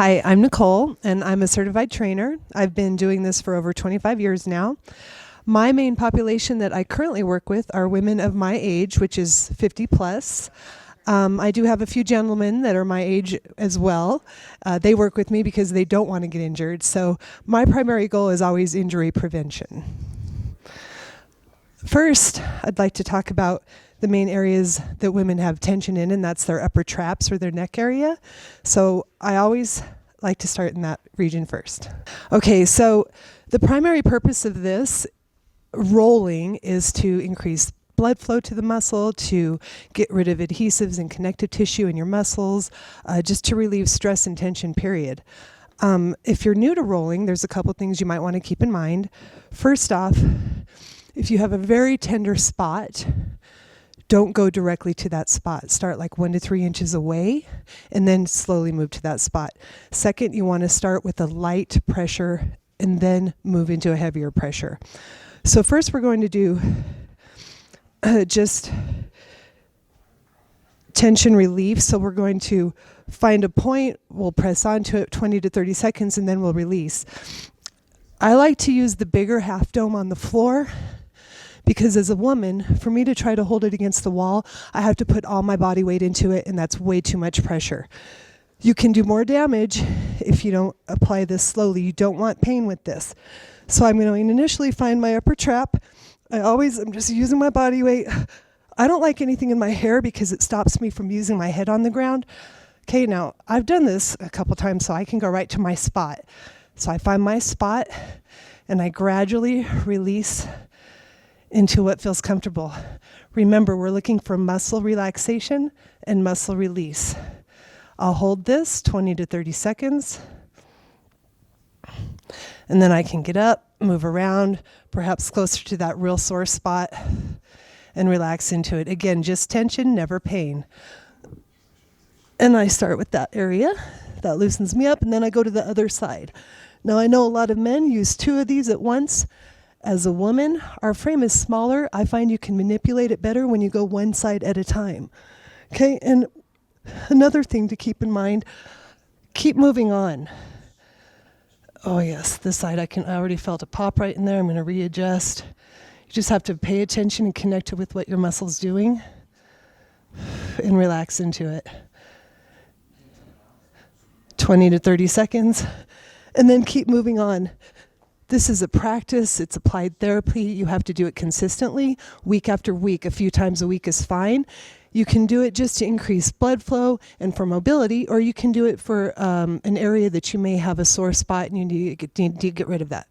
Hi, I'm Nicole, and I'm a certified trainer. I've been doing this for over 25 years now. My main population that I currently work with are women of my age, which is 50 plus. I do have a few gentlemen that are my age as well. They work with me because they don't want to get injured. So my primary goal is always injury prevention. First, I'd like to talk about the main areas that women have tension in, and that's their upper traps or their neck area. So I always like to start in that region first. Okay, so the primary purpose of this rolling is to increase blood flow to the muscle, to get rid of adhesives and connective tissue in your muscles, just to relieve stress and tension, period. If you're new to rolling, there's a couple things you might want to keep in mind. First off, if you have a very tender spot, don't go directly to that spot. Start like 1 to 3 inches away and then slowly move to that spot. Second, you want to start with a light pressure and then move into a heavier pressure. So first we're going to do just tension relief. So we're going to find a point, we'll press onto it 20 to 30 seconds, and then we'll release. I like to use the bigger half dome on the floor because as a woman, for me to try to hold it against the wall, I have to put all my body weight into it, and that's way too much pressure. You can do more damage if you don't apply this slowly. You don't want pain with this. So I'm going to initially find my upper trap. I'm just using my body weight. I don't like anything in my hair because it stops me from using my head on the ground. Okay, now I've done this a couple times so I can go right to my spot. So I find my spot and I gradually release into what feels comfortable. Remember, we're looking for muscle relaxation and muscle release. I'll hold this 20 to 30 seconds. And then I can get up, move around, perhaps closer to that real sore spot, and relax into it. Again, just tension, never pain. And I start with that area. That loosens me up, and then I go to the other side. Now, I know a lot of men use 2 of these at once. As a woman, our frame is smaller. I find you can manipulate it better when you go one side at a time. Okay, and another thing to keep in mind, keep moving on. Oh yes, this side I already felt a pop right in there. I'm going to readjust. You just have to pay attention and connect it with what your muscle's doing and relax into it. 20 to 30 seconds, and then keep moving on. This is a practice, it's applied therapy. You have to do it consistently, week after week. A few times a week is fine. You can do it just to increase blood flow and for mobility, or you can do it for an area that you may have a sore spot and you need to get rid of that.